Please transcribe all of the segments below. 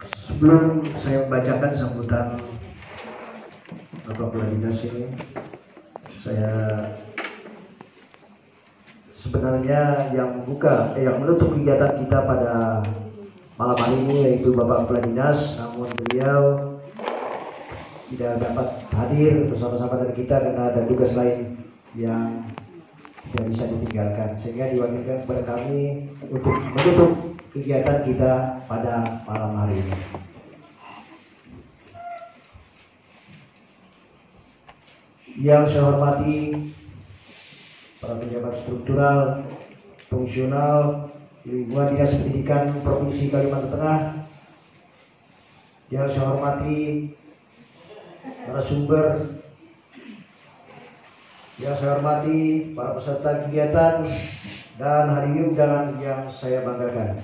Sebelum saya membacakan sambutan Bapak Kepala Dinas ini, saya sebenarnya yang menutup kegiatan kita pada malam hari ini yaitu Bapak Kepala Dinas, namun beliau tidak dapat hadir bersama-sama dengan kita karena ada tugas lain yang tidak bisa ditinggalkan, sehingga diwakilkan kepada kami untuk menutup kegiatan kita pada malam hari ini. Yang saya hormati para pejabat struktural, fungsional di lingkungan Dinas Pendidikan Provinsi Kalimantan Tengah. Yang saya hormati para sumber, yang saya hormati para peserta kegiatan dan hadirin undangan yang saya banggakan.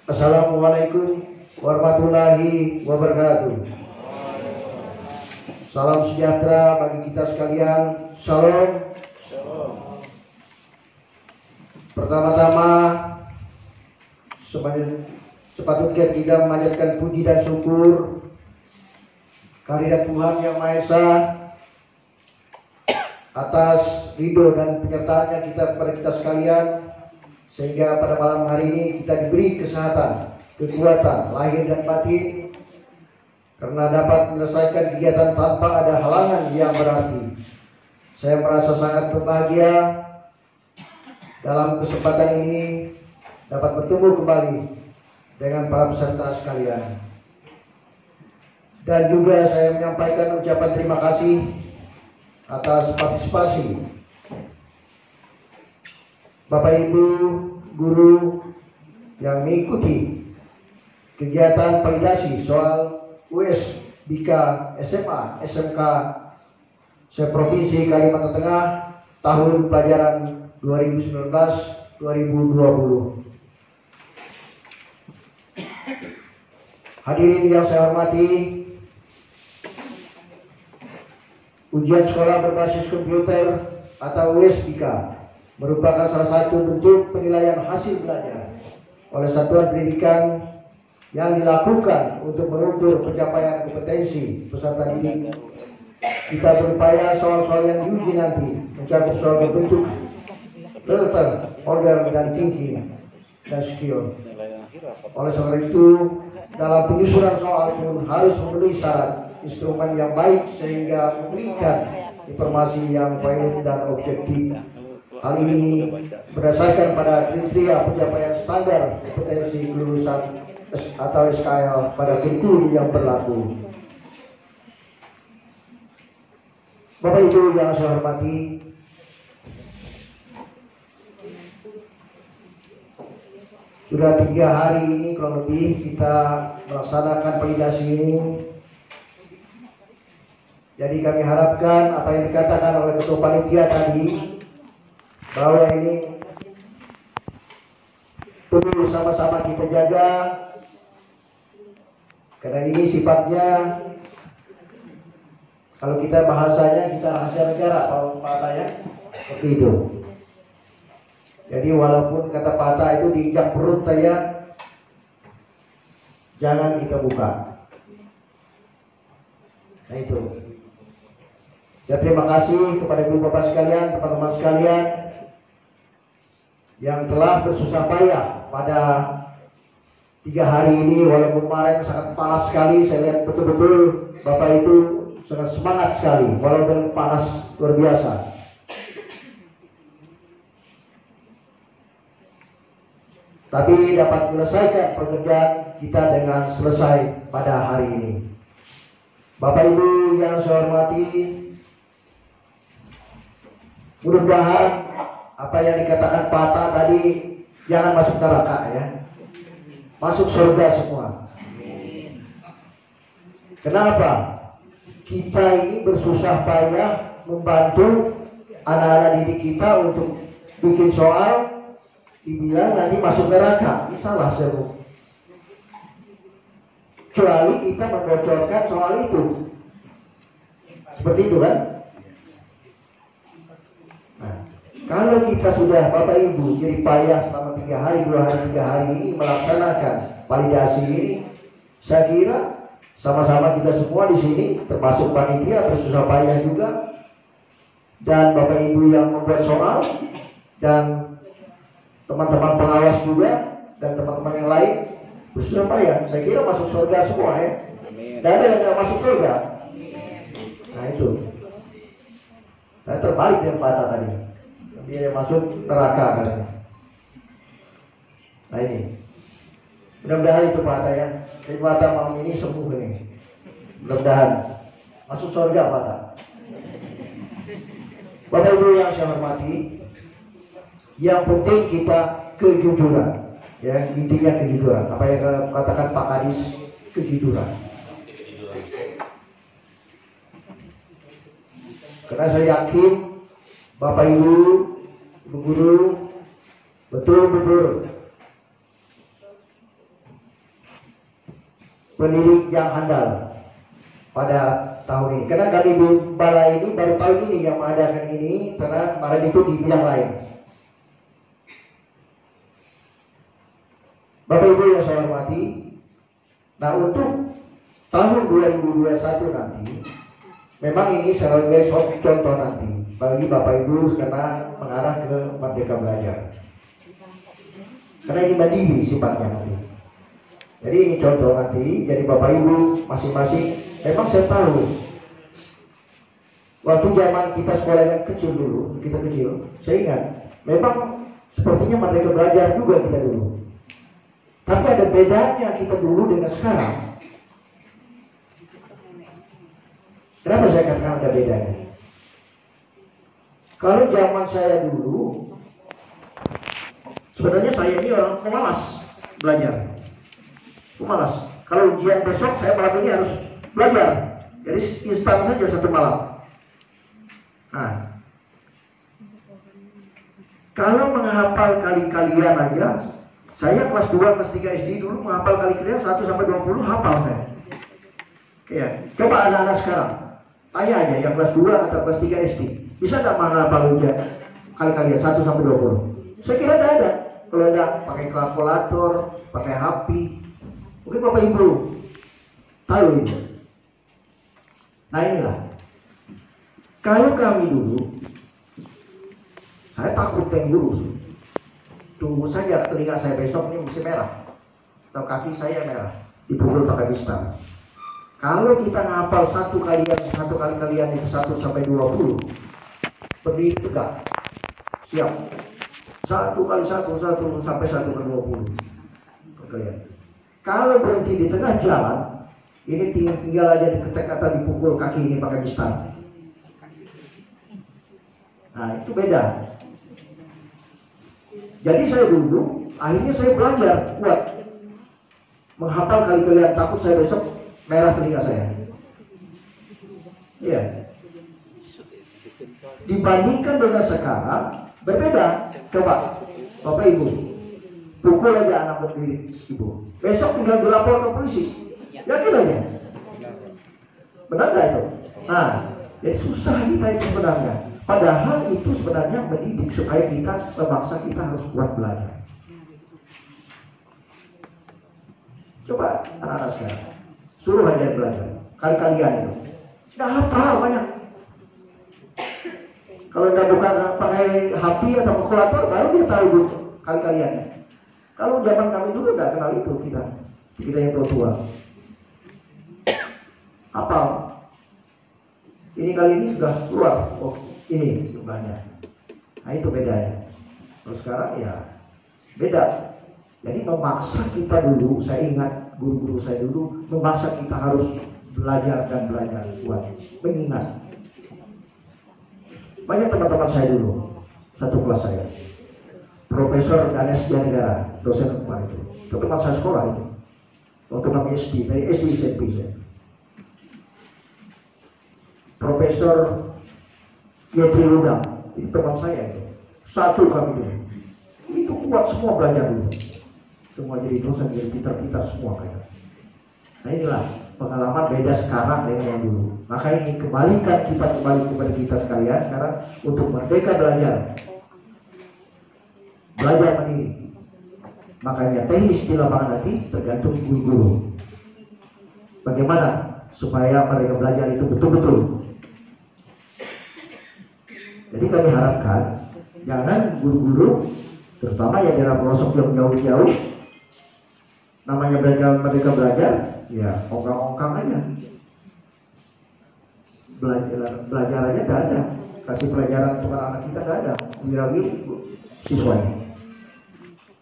Assalamualaikum warahmatullahi wabarakatuh. Salam sejahtera bagi kita sekalian. Shalom. Pertama-tama, sepatutnya kita memanjatkan puji dan syukur kehadirat Tuhan Yang Maha Esa atas ridho dan penyertaannya kepada kita sekalian, sehingga pada malam hari ini kita diberi kesehatan, kekuatan lahir dan batin, karena dapat menyelesaikan kegiatan tanpa ada halangan yang berarti. Saya merasa sangat berbahagia dalam kesempatan ini dapat bertemu kembali dengan para peserta sekalian. Dan juga saya menyampaikan ucapan terima kasih atas partisipasi Bapak Ibu guru yang mengikuti kegiatan validasi soal US BIKA SMA SMK se-Provinsi Kalimantan Tengah tahun pelajaran 2019-2020. Hadirin yang saya hormati, ujian sekolah berbasis komputer atau US BIKA merupakan salah satu bentuk penilaian hasil belajar oleh satuan pendidikan yang dilakukan untuk mengukur pencapaian kompetensi peserta didik. Kita berupaya soal-soal yang diuji nanti mencakup soal berbentuk letter, order, dan thinking dan skill. Oleh sebab itu, dalam penyusunan soal pun harus memenuhi syarat instrumen yang baik sehingga memberikan informasi yang valid dan objektif. Hal ini berdasarkan pada kriteria pencapaian standar kompetensi kelulusan atau SKL pada kurikulum yang berlaku. Bapak Ibu yang saya hormati, sudah 3 hari ini kurang lebih kita melaksanakan validasi ini. Jadi kami harapkan apa yang dikatakan oleh Ketua Panitia tadi, bahwa ini perlu sama-sama kita jaga, karena ini sifatnya, kalau kita bahasanya kita rahasia negara, Pak Atta ya, seperti itu. Jadi walaupun kata Pak Atta itu diinjak perut ya, jangan kita buka. Nah itu. Ya, terima kasih kepada ibu bapak sekalian, teman-teman sekalian yang telah bersusah payah pada 3 hari ini. Walaupun kemarin sangat panas sekali, saya lihat betul-betul Bapak itu sangat semangat sekali walaupun panas luar biasa. Tapi dapat menyelesaikan pekerjaan kita dengan selesai pada hari ini. Bapak Ibu yang saya hormati, mudah-mudahan apa yang dikatakan Pak Atta tadi jangan masuk neraka ya, masuk surga semua. Kenapa? Kita ini bersusah payah membantu anak-anak didik kita untuk bikin soal, dibilang nanti masuk neraka. Ini salah seru. Kecuali kita membocorkan soal itu. Seperti itu kan? Nah, Kalau kita sudah Bapak Ibu jadi payah selama 3 hari, 2 hari, 3 hari ini melaksanakan validasi ini, saya kira sama-sama kita semua di sini, termasuk panitia bersusah payah juga, dan Bapak Ibu yang membuat soal, dan teman-teman pengawas juga, dan teman-teman yang lain bersusah payah. Saya kira masuk surga semua ya. Dan ada yang tidak masuk surga. Nah itu. Saya terbalik dengan Pak Atta tadi. Dia yang masuk neraka katanya. Nah ini. Mudah-mudahan itu Pak Atta ya. Jadi Pak Atta malam ini sembuh ini. Mudah-mudahan masuk surga Pak Atta. Bapak Ibu yang saya hormati, yang penting kita kejujuran. Ya, intinya kejujuran. Apa yang katakan Pak Kadis, kejujuran. Karena saya yakin Bapak Ibu, Ibu Guru betul-betul pendidik yang handal pada tahun ini. Karena kami di balai ini baru tahun ini yang mengadakan ini, karena kemarin itu di bidang lain. Bapak Ibu yang saya hormati, nah untuk tahun 2021 nanti, memang ini sebagai contoh nanti bagi Bapak Ibu karena mengarah ke Merdeka Belajar. Karena ini mandiri sifatnya nanti. Jadi ini contoh nanti, jadi Bapak Ibu masing-masing, memang saya tahu waktu zaman kita sekolah yang kecil dulu, kita kecil, saya ingat, memang sepertinya Merdeka Belajar juga kita dulu. Tapi ada bedanya kita dulu dengan sekarang. Kenapa saya katakan ada bedanya? Kalau zaman saya dulu, sebenarnya saya ini orang pemalas belajar. Pemalas. Kalau ujian besok, saya malam ini harus belajar. Jadi instan saja satu malam. Nah, kalau menghafal kali-kalian aja, saya kelas 2, kelas 3 SD dulu menghafal kali-kalian 1 sampai 20 hafal saya. Ya, coba anak-anak sekarang tanya aja yang kelas 2 atau kelas 3 SD, bisa nggak menghafal ujian kali-kalian 1 sampai 20? Saya kira tidak ada. Kalau ada pakai kalkulator, pakai HP. Mungkin Bapak Ibu tahu itu. Nah inilah. Kalau kami dulu, saya takut dengan guru. Tunggu saja telinga saya besok ini mesti merah, atau kaki saya merah, dipukul pakai pistol. Kalau kita ngapal satu kali kalian itu 1 sampai 20, berdiri tegak, siap. 1 kali 1 sampai 1 ke 20 kalian. Kalau berhenti di tengah jalan, ini tinggal aja diketek atau dipukul kaki ini pakai pistol. Nah itu beda. Jadi saya dulu, akhirnya saya belajar kuat menghafal kali-kalian, takut saya besok merah telinga saya. Iya. Dibandingkan dengan sekarang berbeda. Coba Bapak Ibu pukul aja anak berdiri Ibu, besok tinggal dilapor ke polisi. Yakin aja. Benar gak itu? Nah, jadi susah kita itu sebenarnya. Padahal itu sebenarnya mendidik supaya kita memaksa kita harus kuat belajar. Coba anak-anak sekarang, suruh aja belajar. Kali-kalian itu, nggak hafal banyak. Kalau nggak bukan pakai HP atau kalkulator, baru dia tahu dulu kali-kalian. Kalau zaman kami dulu nggak kenal itu kita yang tua. Hafal. Ini kali ini sudah keluar. Oh, ini jumlahnya. Nah itu bedanya. Kalau sekarang ya beda. Jadi memaksa kita dulu, saya ingat guru-guru saya dulu memaksa kita harus belajar dan belajar kuat, mengingat. Banyak teman-teman saya dulu, satu kelas saya, Profesor Danes Janegara, dosen kemarin itu teman saya sekolah itu, waktu kami SD, dari SD SMP saya. Profesor Yetri Ludang, itu teman saya itu, satu kami dulu, itu kuat semua belajar dulu. Semua jadi dosen, jadi pintar-pintar semua kayak. Nah inilah pengalaman beda sekarang dengan yang dulu. Maka ini kembali kepada kita sekalian sekarang untuk merdeka belajar. belajar mandiri. Makanya teknis di lapangan nanti tergantung guru-guru. Bagaimana supaya mereka belajar itu betul-betul. Jadi kami harapkan jangan guru-guru, terutama yang daerah pelosok yang jauh-jauh, namanya mereka belajar, ya ongkang-ongkang aja. Belajar aja tidak ada, kasih pelajaran untuk anak kita tidak ada, wirawi siswanya.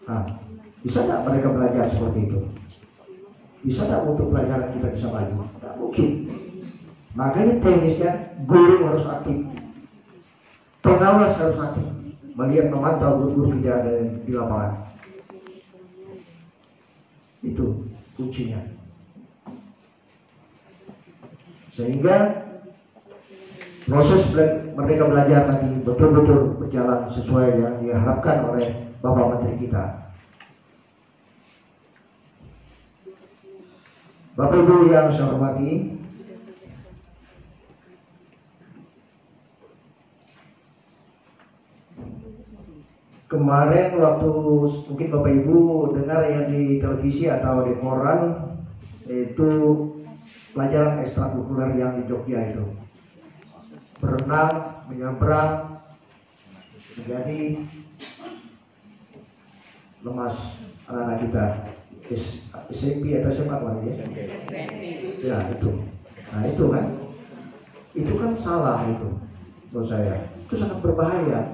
Nah, bisa tidak mereka belajar seperti itu? Bisa tidak untuk pelajaran kita bisa maju? Tidak mungkin. Makanya teknisnya guru harus aktif, pengawas harus aktif, melihat memantau guru-guru kita ada di lapangan. Itu kuncinya. Sehingga proses mereka belajar nanti betul-betul berjalan sesuai yang diharapkan oleh Bapak Menteri kita. Bapak Ibu yang saya hormati, kemarin waktu mungkin Bapak Ibu dengar yang di televisi atau di koran, itu pelajaran ekstrakurikuler yang di Jogja itu, berenang, menyeberang, menjadi lemas anak-anak kita. SMP atau SMA kemarin ya? Ya itu. Nah itu kan salah itu menurut saya. Itu sangat berbahaya.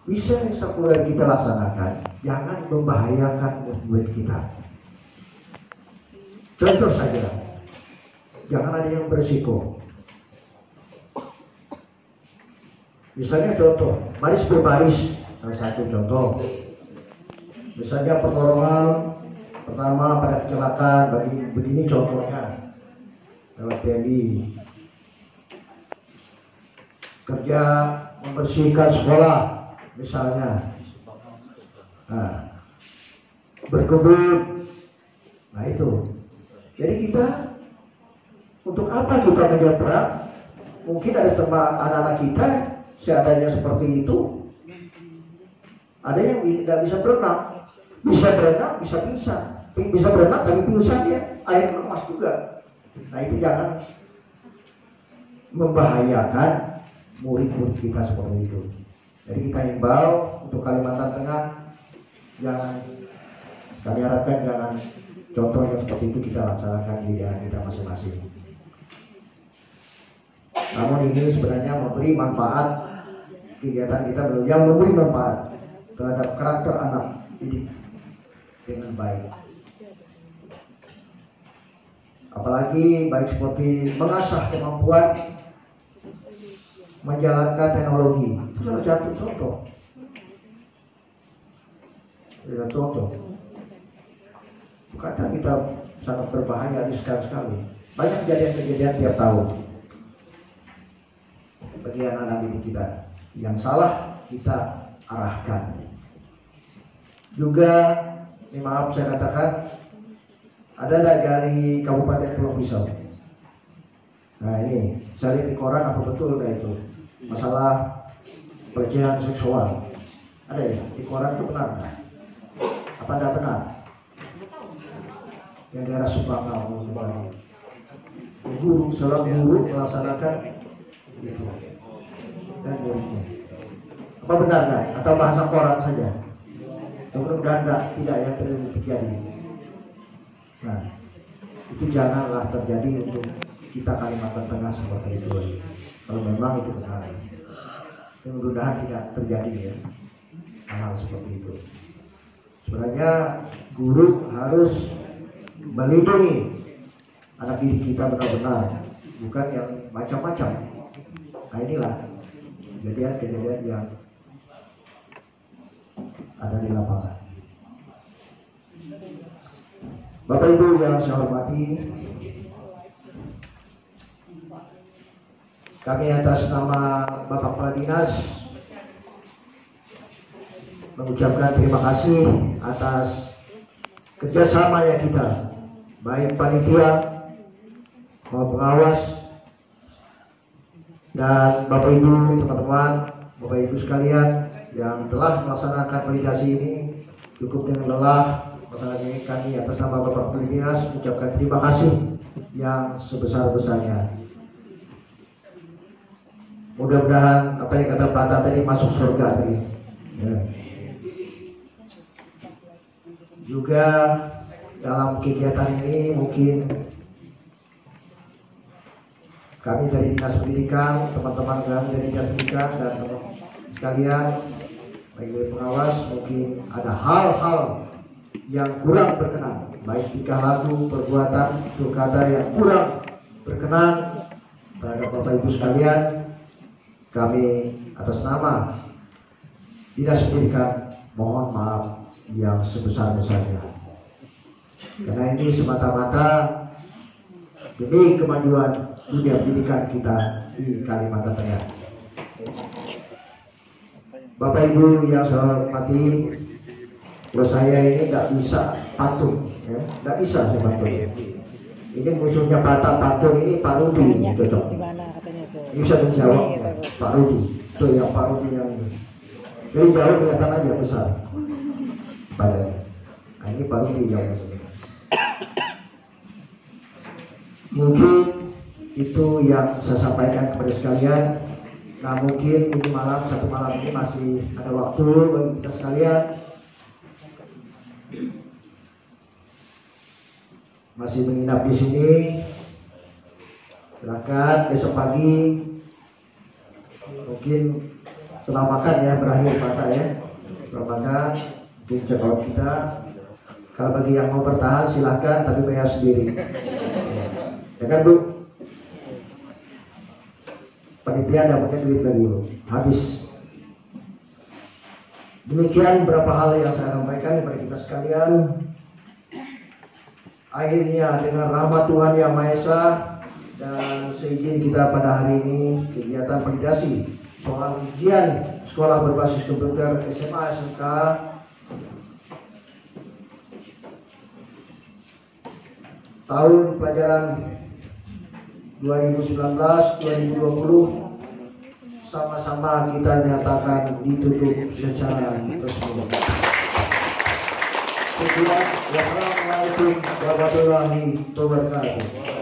Bisa ekstrakurikuler kita laksanakan, jangan membahayakan murid kita. Contoh saja, jangan ada yang berisiko. Misalnya contoh, baris berbaris, salah satu contoh. Misalnya pertolongan pertama pada kecelakaan, begini contohnya lewat PMI. Kerja membersihkan sekolah misalnya, nah, berkebun, nah itu. Jadi kita untuk apa kita menyeberang? Mungkin ada teman anak-anak kita seadanya seperti itu. Ada yang tidak bisa berenang, bisa berenang, bisa pingsan, bisa berenang tapi pingsan dia, air lemas juga. Nah itu jangan membahayakan murid-murid kita seperti itu. Jadi kita himbau untuk Kalimantan Tengah, jangan, kami harapkan jangan contoh yang seperti itu kita laksanakan di daerah kita masing-masing. Namun ini sebenarnya memberi manfaat, kegiatan kita yang memberi manfaat terhadap karakter anak didik dengan baik. Apalagi baik seperti mengasah kemampuan menjalankan teknologi, itu salah satu contoh. Kata kita sangat berbahaya, riskan sekali. Banyak kejadian-kejadian tiap tahun bagi anak-anak didik kita. Yang salah kita arahkan. Juga, ini maaf saya katakan, ada dari Kabupaten Pulau Pisau. Nah ini, saya lihat di koran apa betul itu masalah pelecehan seksual. Ada ya di koran itu, benar nggak? Apa tidak benar? Yang daerah Subangau, seorang guru melaksanakan itu dan muridnya. Apa benar nggak? Atau bahasa koran saja? Mudah-mudahan tidak ya terjadi. Nah, itu janganlah terjadi untuk kita Kalimantan Tengah seperti itu. Kalau memang itu benar, mudah-mudahan tidak terjadi ya hal seperti itu. Sebenarnya guru harus melindungi anak didik kita benar-benar, bukan yang macam-macam. Nah inilah kejadian-kejadian yang ada di lapangan. Bapak Ibu yang saya hormati, kami atas nama Bapak Kepala Dinas mengucapkan terima kasih atas kerjasama yang kita, baik panitia maupun pengawas dan Bapak Ibu, teman-teman, Bapak Ibu sekalian yang telah melaksanakan validasi ini cukup dengan lelah. Masalahnya ini kami atas nama Bapak Kepala Dinas mengucapkan terima kasih yang sebesar-besarnya. Mudah-mudahan apa yang kata Pak tadi masuk surga tadi. Ya. Juga dalam kegiatan ini mungkin kami dari Dinas Pendidikan, teman-teman kami dari Dinas Pendidikan dan teman-teman sekalian, baik dari pengawas, mungkin ada hal-hal yang kurang berkenan, baik tingkah laku, perbuatan, tutur kata yang kurang berkenan terhadap Bapak Ibu sekalian. Kami atas nama Dinas Pendidikan mohon maaf yang sebesar-besarnya. Karena ini semata-mata demi kemajuan dunia pendidikan kita di Kalimantan Tengah. Bapak Ibu yang saya hormati, kalau saya ini nggak bisa pantun, ya, nggak bisa saya pantun. Ini musuhnya patah pantun ini Pak Rudi cocok. Ini bisa menjawab Pak Rudi, itu yang Pak Rudi yang ini. Dari jauh kelihatan aja besar. Badannya. Nah, ini Pak Rudi yang ini. Mungkin itu yang saya sampaikan kepada sekalian. Nah mungkin ini satu malam ini masih ada waktu bagi kita sekalian, masih menginap di sini. Silakan besok pagi mungkin setelah makan ya berakhir mata ya, setelah makan mungkin check out kita. Kalau bagi yang mau bertahan silahkan, tapi bayar sendiri. Ya kan Bu? Panitia ada pakai duit lagi Bu, habis. Demikian beberapa hal yang saya sampaikan kepada kita sekalian. Akhirnya dengan rahmat Tuhan Yang Maha Esa dan seizin kita pada hari ini, kegiatan validasi soal ujian sekolah berbasis komputer SMA SMK tahun pelajaran 2019-2020 sama-sama kita nyatakan ditutup secara resmi. Wassalamualaikum warahmatullahi wabarakatuh.